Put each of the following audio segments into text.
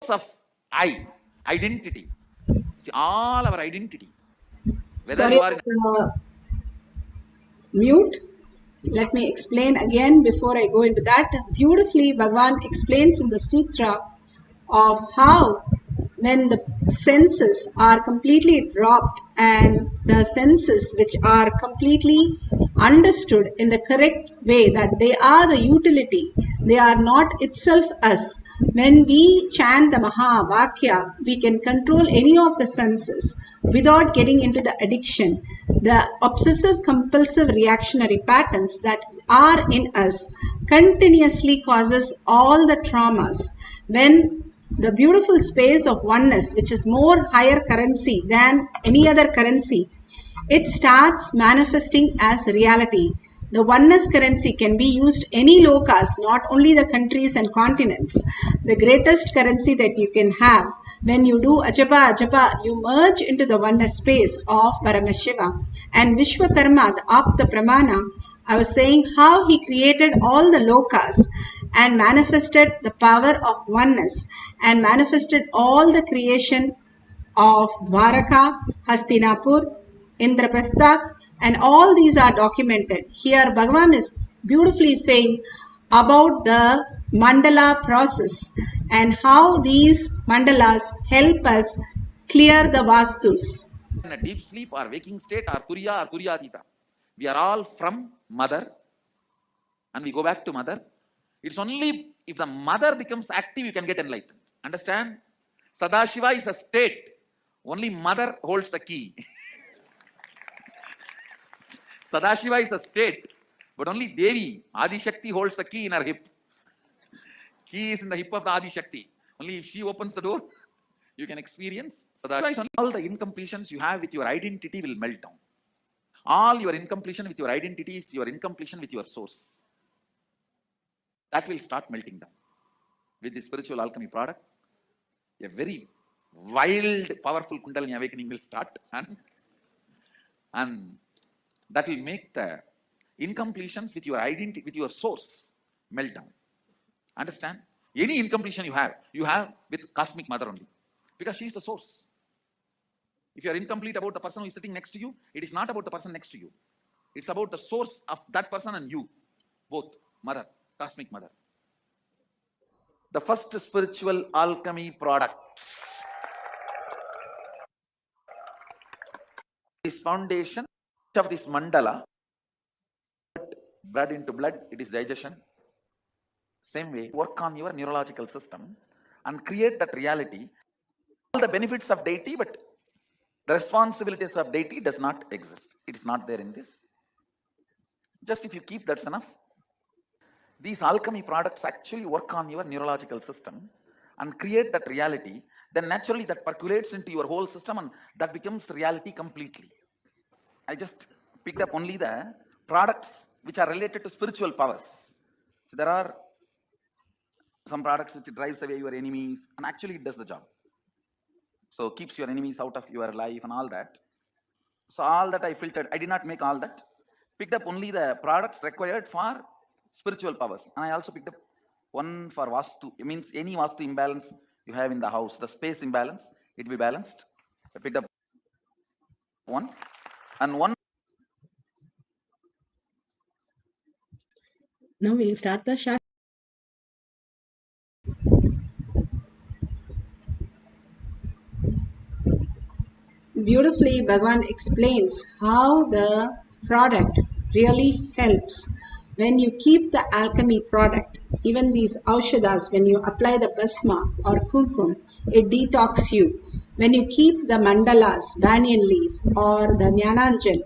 source of I, identity. See, all our identity. Whether Sorry, you are in mute. Let me explain again before I go into that. Beautifully, Bhagavan explains in the sutra of how when the senses are completely dropped and the senses which are completely understood in the correct way, that they are the utility, they are not itself us. When we chant the Mahavakya, we can control any of the senses without getting into the addiction. The obsessive compulsive reactionary patterns that are in us continuously causes all the traumas. When the beautiful space of oneness, which is more higher currency than any other currency, it starts manifesting as reality. The oneness currency can be used any lokas, not only the countries and continents. The greatest currency that you can have, when you do ajapa ajapa, you merge into the oneness space of Paramashiva. And Vishwakarma, the Apta Pramana, I was saying how he created all the lokas and manifested the power of oneness and manifested all the creation of Dwaraka, Hastinapur, Indraprastha, and all these are documented. Here Bhagavan is beautifully saying about the mandala process and how these mandalas help us clear the vastus. a deep sleep or waking state or Kuriya or Kuryatita. We are all from mother and we go back to mother. It's only if the mother becomes active you can get enlightened. Understand? Sadashiva is a state. Only mother holds the key. Sadashiva is a state, but only Devi, Adi Shakti, holds the key in her hip. Key is in the hip of the Adi Shakti. Only if she opens the door, you can experience Sadashiva. All the incompletions you have with your identity will melt down. All your incompletion with your identity is your incompletion with your source. That will start melting down. With the spiritual alchemy product, a very wild, powerful Kundalini awakening will start, and that will make the incompletions with your identity, with your source, melt down. Understand? Any incompletion you have with Cosmic Mother only, because she is the source. If you are incomplete about the person who is sitting next to you, it is not about the person next to you. It's about the source of that person and you, both, Mother, Cosmic Mother. The first spiritual alchemy products. This foundation of this mandala, blood into blood, it is digestion. Same way, work on your neurological system and create that reality. All the benefits of deity, but the responsibilities of deity does not exist. It is not there in this. Just if you keep, that's enough. These alchemy products actually work on your neurological system and create that reality. Then naturally that percolates into your whole system and that becomes reality completely. I just picked up only the products which are related to spiritual powers. So there are some products which drives away your enemies, and actually it does the job. So keeps your enemies out of your life and all that. So all that I filtered, I did not make all that. Picked up only the products required for spiritual powers. And I also picked up one for Vastu. It means any Vastu imbalance you have in the house, the space imbalance, it will be balanced. I picked up one. And one. Now we'll start the Shastra. Beautifully, Bhagavan explains how the product really helps. When you keep the alchemy product, even these aushadas, when you apply the basma or kumkum, it detox you. When you keep the mandalas, banyan leaf or the jnananjan,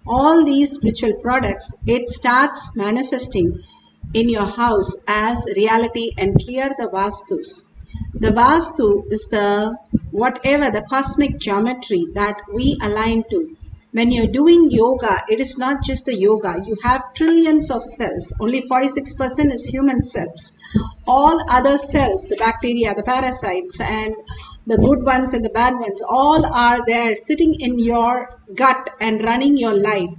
all these spiritual products, it starts manifesting in your house as reality and clear the vastus. The vastu is the whatever the cosmic geometry that we align to. When you're doing yoga, it is not just the yoga. You have trillions of cells. Only 46% is human cells. All other cells, the bacteria, the parasites, and the good ones and the bad ones, all are there sitting in your gut and running your life.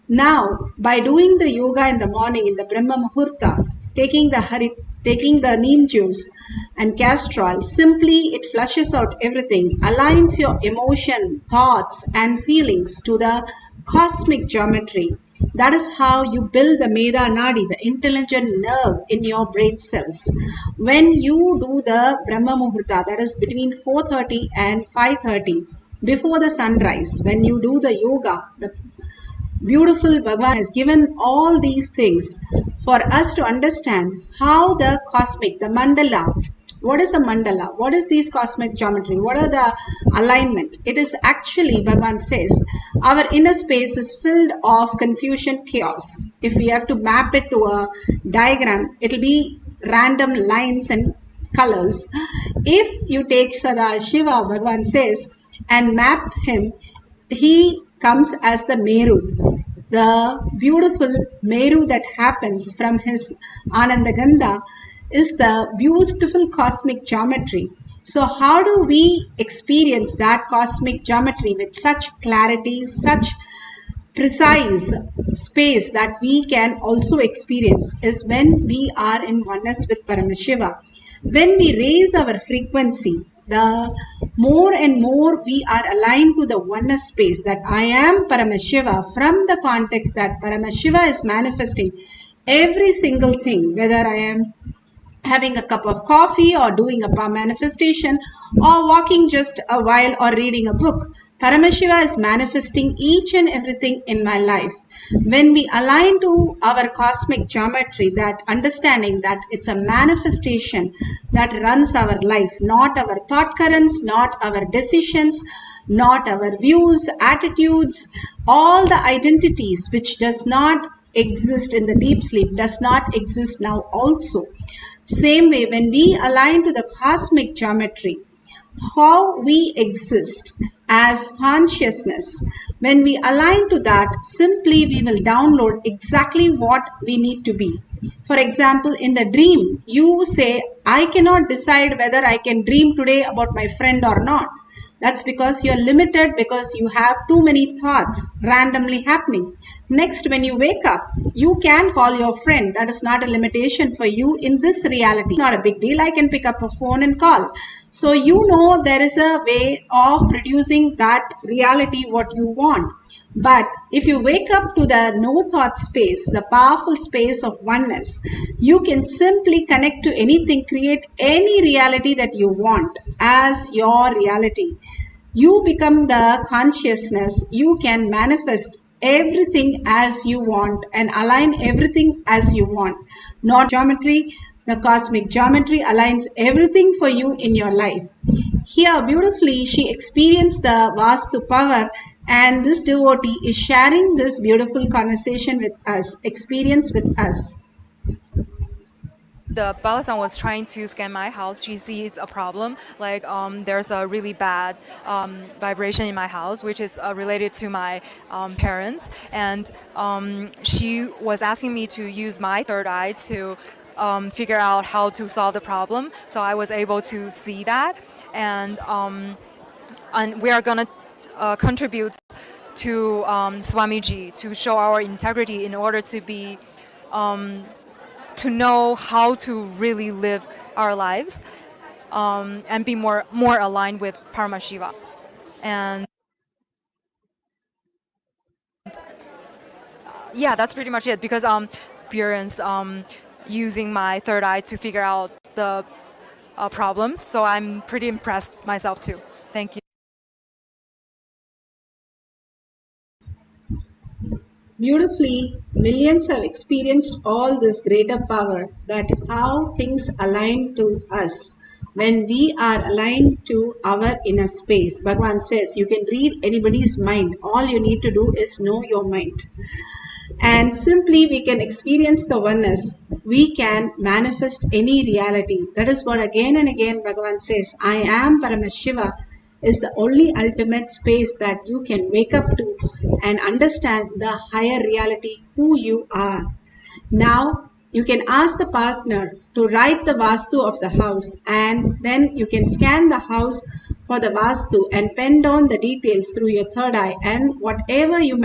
Now, by doing the yoga in the morning, in the Brahma Muhurta, taking the taking the neem juice and castor oil, simply it flushes out everything, aligns your emotion, thoughts, and feelings to the cosmic geometry. That is how you build the Meda Nadi, the intelligent nerve in your brain cells. When you do the Brahma Muhurta, that is between 4:30 and 5:30, before the sunrise, when you do the yoga, the beautiful Bhagavan has given all these things for us to understand how the cosmic, the mandala, what is a mandala? What is these cosmic geometry? What are the alignment? It is actually, Bhagavan says, our inner space is filled of confusion, chaos. If we have to map it to a diagram, it will be random lines and colors. If you take Sada Shiva, Bhagavan says, and map him, he comes as the Meru, the beautiful Meru that happens from his Anandagandha is the beautiful cosmic geometry. So how do we experience that cosmic geometry with such clarity, such precise space that we can also experience is when we are in oneness with Paramashiva. When we raise our frequency, the more and more we are aligned to the oneness space that I am Paramashiva, from the context that Paramashiva is manifesting every single thing, whether I am having a cup of coffee or doing a manifestation or walking just a while or reading a book. Paramashiva is manifesting each and everything in my life. When we align to our cosmic geometry, that understanding that it's a manifestation that runs our life, not our thought currents, not our decisions, not our views, attitudes, all the identities which does not exist in the deep sleep, does not exist now also. Same way, when we align to the cosmic geometry, how we exist as consciousness, when we align to that, simply we will download exactly what we need to be. For example, in the dream, you say, I cannot decide whether I can dream today about my friend or not. That's because you're limited, because you have too many thoughts randomly happening. Next, when you wake up, you can call your friend. That is not a limitation for you in this reality. It's not a big deal. I can pick up a phone and call. So you know there is a way of producing that reality what you want. But if you wake up to the no thought space, the powerful space of oneness, you can simply connect to anything, create any reality that you want as your reality. You become the consciousness, you can manifest everything as you want and align everything as you want. Not geometry, the cosmic geometry aligns everything for you in your life. Here beautifully she experienced the Vastu power, and this devotee is sharing this beautiful conversation with us, experience with us. The Balasan was trying to scan my house. She sees a problem, like there's a really bad vibration in my house, which is related to my parents. And she was asking me to use my third eye to figure out how to solve the problem. So I was able to see that. And we are going to contribute to Swamiji to show our integrity in order to be to know how to really live our lives and be more aligned with Paramashiva. And yeah, that's pretty much it, because experienced using my third eye to figure out the problems. So I'm pretty impressed myself too. Thank you. Beautifully, millions have experienced all this greater power, that how things align to us when we are aligned to our inner space. Bhagavan says you can read anybody's mind. All you need to do is know your mind. And simply we can experience the oneness. We can manifest any reality. That is what again and again Bhagavan says, I am Paramashiva is the only ultimate space that you can wake up to and understand the higher reality who you are. Now you can ask the partner to write the Vastu of the house, and then you can scan the house for the Vastu and pen down the details through your third eye, and whatever you